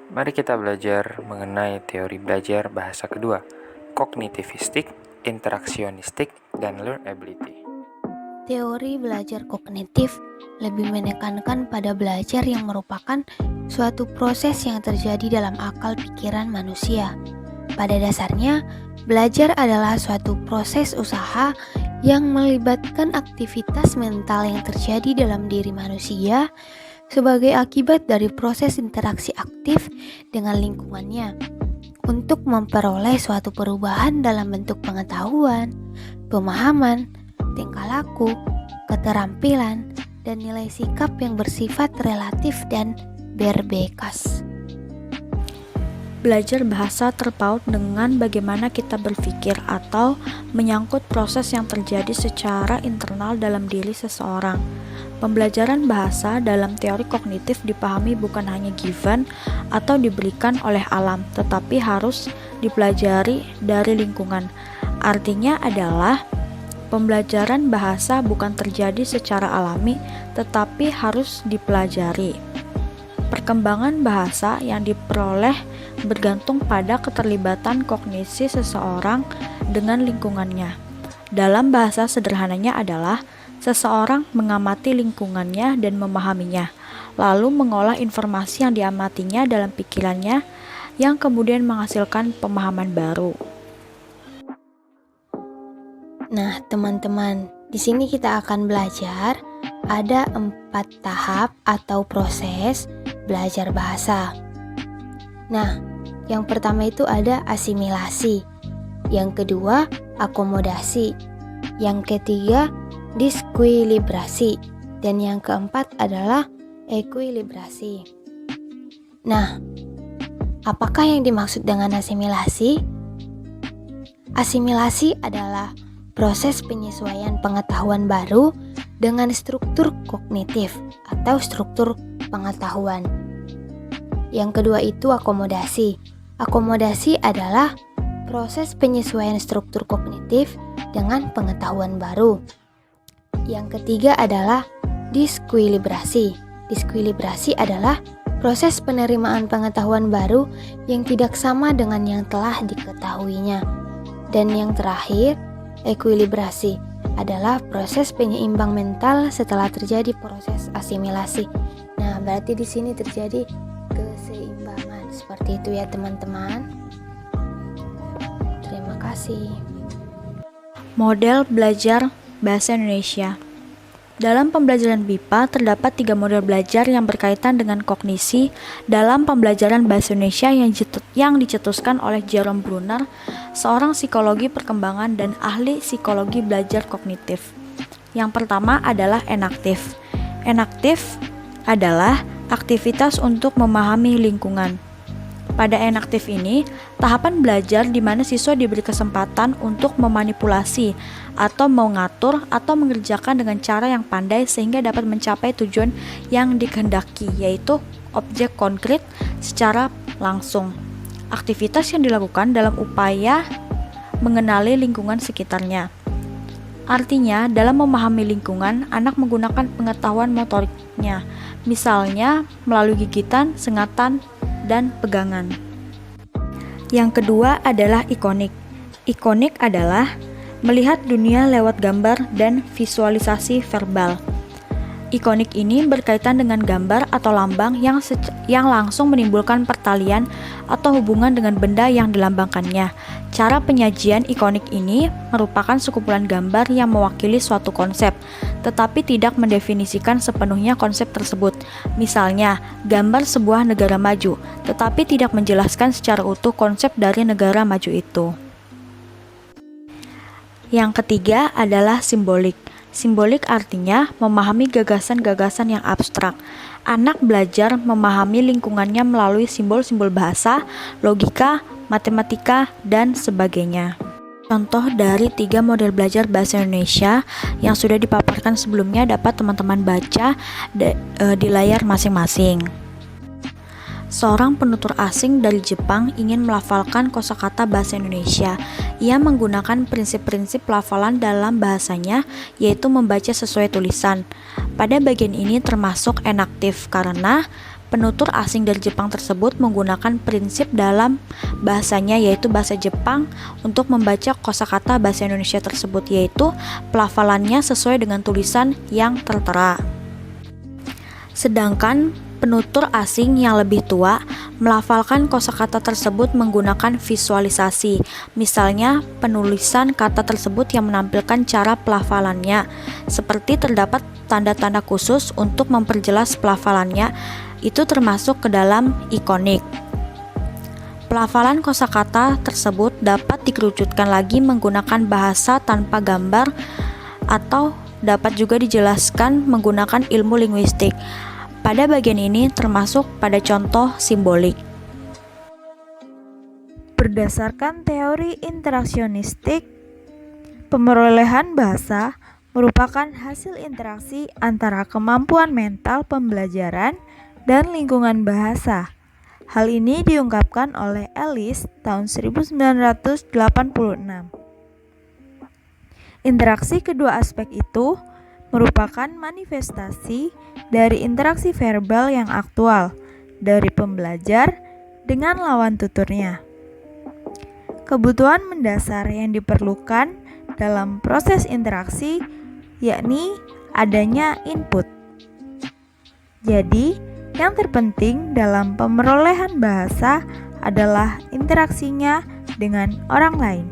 Mari kita belajar mengenai teori belajar bahasa kedua, kognitivistik, interaksionistik, dan learnability. Teori belajar kognitif lebih menekankan pada belajar yang merupakan suatu proses yang terjadi dalam akal pikiran manusia. Pada dasarnya, belajar adalah suatu proses usaha yang melibatkan aktivitas mental yang terjadi dalam diri manusia sebagai akibat dari proses interaksi aktif dengan lingkungannya untuk memperoleh suatu perubahan dalam bentuk pengetahuan, pemahaman, tingkah laku, keterampilan, dan nilai sikap yang bersifat relatif dan berbekas. Belajar bahasa terpaut dengan bagaimana kita berpikir atau menyangkut proses yang terjadi secara internal dalam diri seseorang. Pembelajaran bahasa dalam teori kognitif dipahami bukan hanya given atau diberikan oleh alam, tetapi harus dipelajari dari lingkungan. Artinya adalah pembelajaran bahasa bukan terjadi secara alami, tetapi harus dipelajari. Perkembangan bahasa yang diperoleh bergantung pada keterlibatan kognisi seseorang dengan lingkungannya. Dalam bahasa sederhananya adalah seseorang mengamati lingkungannya dan memahaminya, lalu mengolah informasi yang diamatinya dalam pikirannya yang kemudian menghasilkan pemahaman baru. Nah, teman-teman, di sini kita akan belajar ada 4 tahap atau proses belajar bahasa. Nah, yang pertama itu ada asimilasi, yang kedua akomodasi, yang ketiga diskuilibrasi, dan yang keempat adalah ekuilibrasi. Nah, apakah yang dimaksud dengan asimilasi? Asimilasi adalah proses penyesuaian pengetahuan baru dengan struktur kognitif atau struktur pengetahuan. Yang kedua itu akomodasi. Akomodasi adalah proses penyesuaian struktur kognitif dengan pengetahuan baru. Yang ketiga adalah diskuilibrasi. Diskuilibrasi adalah proses penerimaan pengetahuan baru yang tidak sama dengan yang telah diketahuinya. Dan yang terakhir, ekuilibrasi adalah proses penyeimbang mental setelah terjadi proses asimilasi. Nah, berarti di sini terjadi keseimbangan. Seperti itu ya, teman-teman. Terima kasih. Model belajar bahasa Indonesia. Dalam pembelajaran BIPA terdapat 3 model belajar yang berkaitan dengan kognisi dalam pembelajaran bahasa Indonesia yang dicetuskan oleh Jerome Bruner, seorang psikologi perkembangan dan ahli psikologi belajar kognitif. Yang pertama adalah enaktif. Enaktif adalah aktivitas untuk memahami lingkungan. Pada enaktif ini, tahapan belajar di mana siswa diberi kesempatan untuk memanipulasi atau mengatur atau mengerjakan dengan cara yang pandai sehingga dapat mencapai tujuan yang dikehendaki, yaitu objek konkret secara langsung. Aktivitas yang dilakukan dalam upaya mengenali lingkungan sekitarnya. Artinya, dalam memahami lingkungan, anak menggunakan pengetahuan motoriknya, misalnya melalui gigitan, sengatan, dan pegangan. Yang kedua adalah ikonik. Ikonik adalah melihat dunia lewat gambar dan visualisasi verbal. Ikonik ini berkaitan dengan gambar atau lambang yang langsung menimbulkan pertalian atau hubungan dengan benda yang dilambangkannya. Cara penyajian ikonik ini merupakan sekumpulan gambar yang mewakili suatu konsep, tetapi tidak mendefinisikan sepenuhnya konsep tersebut. Misalnya, gambar sebuah negara maju, tetapi tidak menjelaskan secara utuh konsep dari negara maju itu. Yang ketiga adalah simbolik. Simbolik artinya memahami gagasan-gagasan yang abstrak. Anak belajar memahami lingkungannya melalui simbol-simbol bahasa, logika, matematika, dan sebagainya. Contoh dari 3 model belajar bahasa Indonesia yang sudah dipaparkan sebelumnya dapat teman-teman baca di layar masing-masing. Seorang penutur asing dari Jepang ingin melafalkan kosakata bahasa Indonesia. Ia menggunakan prinsip-prinsip pelafalan dalam bahasanya, yaitu membaca sesuai tulisan. Pada bagian ini termasuk enaktif karena penutur asing dari Jepang tersebut menggunakan prinsip dalam bahasanya, yaitu bahasa Jepang, untuk membaca kosakata bahasa Indonesia tersebut, yaitu pelafalannya sesuai dengan tulisan yang tertera. Sedangkan penutur asing yang lebih tua melafalkan kosakata tersebut menggunakan visualisasi. Misalnya, penulisan kata tersebut yang menampilkan cara pelafalannya, seperti terdapat tanda-tanda khusus untuk memperjelas pelafalannya, itu termasuk ke dalam ikonik. Pelafalan kosakata tersebut dapat dikerucutkan lagi menggunakan bahasa tanpa gambar atau dapat juga dijelaskan menggunakan ilmu linguistik. Pada bagian ini termasuk pada contoh simbolik. Berdasarkan teori interaksionistik, pemerolehan bahasa merupakan hasil interaksi antara kemampuan mental pembelajaran dan lingkungan bahasa. Hal ini diungkapkan oleh Ellis tahun 1986. Interaksi kedua aspek itu merupakan manifestasi dari interaksi verbal yang aktual dari pembelajar dengan lawan tuturnya. Kebutuhan mendasar yang diperlukan dalam proses interaksi yakni adanya input. Jadi, yang terpenting dalam pemerolehan bahasa adalah interaksinya dengan orang lain.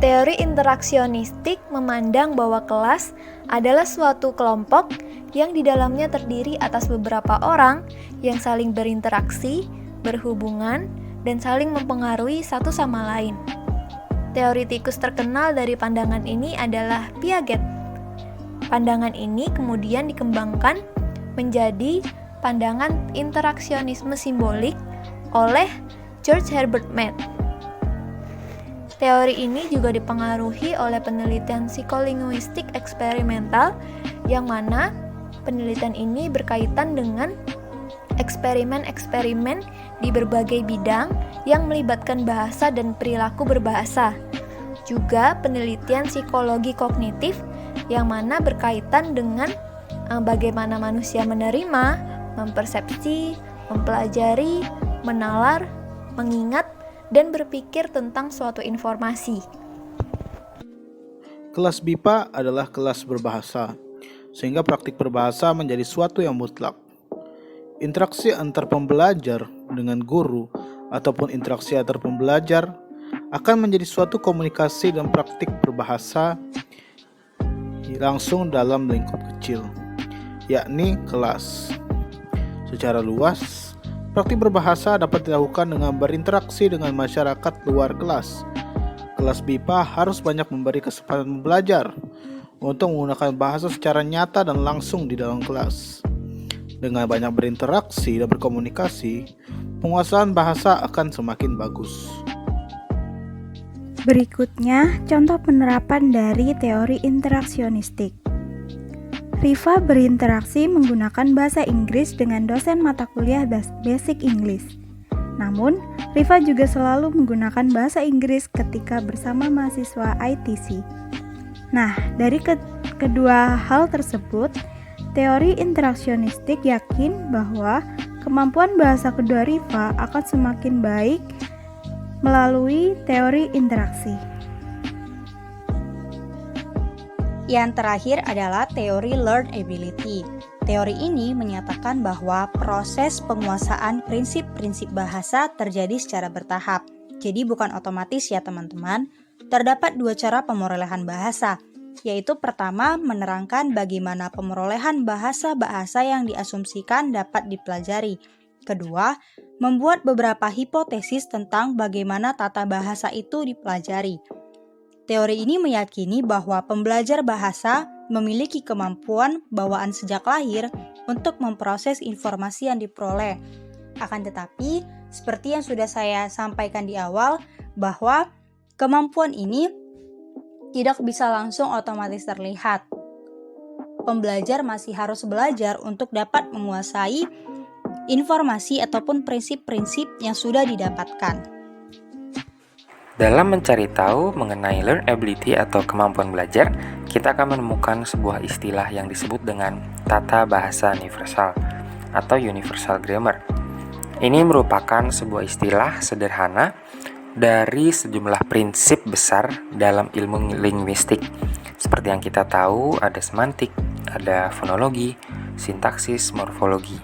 Teori interaksionistik memandang bahwa kelas adalah suatu kelompok yang di dalamnya terdiri atas beberapa orang yang saling berinteraksi, berhubungan, dan saling mempengaruhi satu sama lain. Teoritikus terkenal dari pandangan ini adalah Piaget. Pandangan ini kemudian dikembangkan menjadi pandangan interaksionisme simbolik oleh George Herbert Mead. Teori ini juga dipengaruhi oleh penelitian psikolinguistik eksperimental, yang mana penelitian ini berkaitan dengan eksperimen-eksperimen di berbagai bidang yang melibatkan bahasa dan perilaku berbahasa. Juga penelitian psikologi kognitif, yang mana berkaitan dengan bagaimana manusia menerima, mempersepsi, mempelajari, menalar, mengingat, dan berpikir tentang suatu informasi. Kelas BIPA adalah kelas berbahasa, sehingga praktik berbahasa menjadi suatu yang mutlak. Interaksi antar pembelajar dengan guru ataupun interaksi antar pembelajar akan menjadi suatu komunikasi dan praktik berbahasa langsung dalam lingkup kecil, yakni kelas. Secara luas, praktik berbahasa dapat dilakukan dengan berinteraksi dengan masyarakat luar kelas. Kelas BIPA harus banyak memberi kesempatan belajar untuk menggunakan bahasa secara nyata dan langsung di dalam kelas. Dengan banyak berinteraksi dan berkomunikasi, penguasaan bahasa akan semakin bagus. Berikutnya, contoh penerapan dari teori interaksionistik. Riva berinteraksi menggunakan bahasa Inggris dengan dosen mata kuliah Basic English. Namun, Riva juga selalu menggunakan bahasa Inggris ketika bersama mahasiswa ITC. Nah, dari kedua hal tersebut, teori interaksionistik yakin bahwa kemampuan bahasa kedua Riva akan semakin baik melalui teori interaksi. Yang terakhir adalah teori learned ability. Teori ini menyatakan bahwa proses penguasaan prinsip-prinsip bahasa terjadi secara bertahap. Jadi bukan otomatis ya teman-teman. Terdapat dua cara pemerolehan bahasa, yaitu pertama menerangkan bagaimana pemerolehan bahasa-bahasa yang diasumsikan dapat dipelajari. Kedua, membuat beberapa hipotesis tentang bagaimana tata bahasa itu dipelajari. Teori ini meyakini bahwa pembelajar bahasa memiliki kemampuan bawaan sejak lahir untuk memproses informasi yang diperoleh. Akan tetapi, seperti yang sudah saya sampaikan di awal, bahwa kemampuan ini tidak bisa langsung otomatis terlihat. Pembelajar masih harus belajar untuk dapat menguasai informasi ataupun prinsip-prinsip yang sudah didapatkan. Dalam mencari tahu mengenai learnability atau kemampuan belajar, kita akan menemukan sebuah istilah yang disebut dengan tata bahasa universal atau universal grammar. Ini merupakan sebuah istilah sederhana dari sejumlah prinsip besar dalam ilmu linguistik. Seperti yang kita tahu, ada semantik, ada fonologi, sintaksis, morfologi.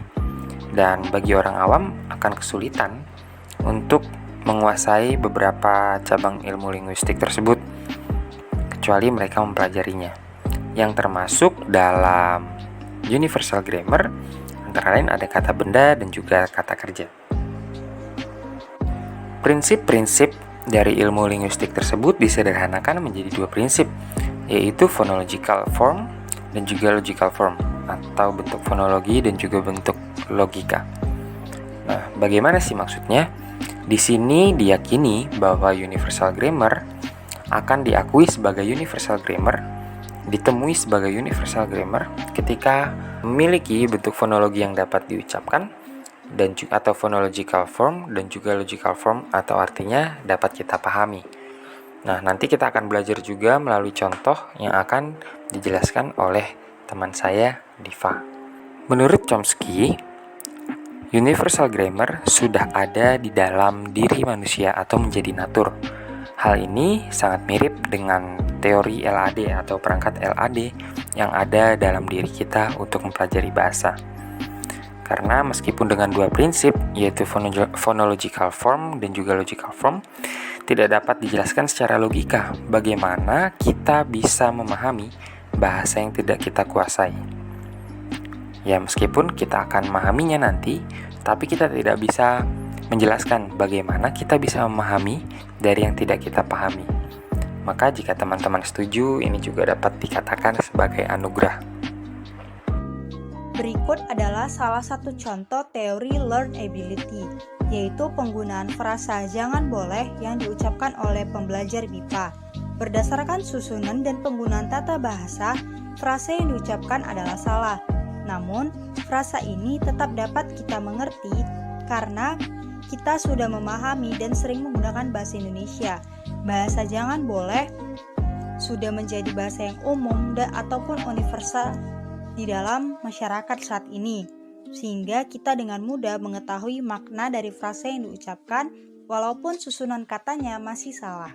Dan bagi orang awam akan kesulitan untuk menguasai beberapa cabang ilmu linguistik tersebut, kecuali mereka mempelajarinya, yang termasuk dalam universal grammar, antara lain ada kata benda dan juga kata kerja. Prinsip-prinsip dari ilmu linguistik tersebut disederhanakan menjadi dua prinsip, yaitu phonological form dan juga logical form, atau bentuk fonologi dan juga bentuk logika. Nah, bagaimana sih maksudnya? Di sini diyakini bahwa universal grammar akan diakui sebagai universal grammar, ditemui sebagai universal grammar ketika memiliki bentuk fonologi yang dapat diucapkan dan atau phonological form dan juga logical form atau artinya dapat kita pahami. Nah, nanti kita akan belajar juga melalui contoh yang akan dijelaskan oleh teman saya, Diva. Menurut Chomsky, universal grammar sudah ada di dalam diri manusia atau menjadi natur. Hal ini sangat mirip dengan teori LAD atau perangkat LAD yang ada dalam diri kita untuk mempelajari bahasa. Karena meskipun dengan dua prinsip, yaitu phonological form dan juga logical form, tidak dapat dijelaskan secara logika bagaimana kita bisa memahami bahasa yang tidak kita kuasai. Ya, meskipun kita akan memahaminya nanti, tapi kita tidak bisa menjelaskan bagaimana kita bisa memahami dari yang tidak kita pahami. Maka jika teman-teman setuju, ini juga dapat dikatakan sebagai anugerah. Berikut adalah salah satu contoh teori learnability, yaitu penggunaan frasa jangan boleh yang diucapkan oleh pembelajar BIPA. Berdasarkan susunan dan penggunaan tata bahasa, frasa yang diucapkan adalah salah. Namun, frasa ini tetap dapat kita mengerti karena kita sudah memahami dan sering menggunakan bahasa Indonesia. Bahasa jangan boleh sudah menjadi bahasa yang umum dan ataupun universal di dalam masyarakat saat ini, sehingga kita dengan mudah mengetahui makna dari frasa yang diucapkan walaupun susunan katanya masih salah.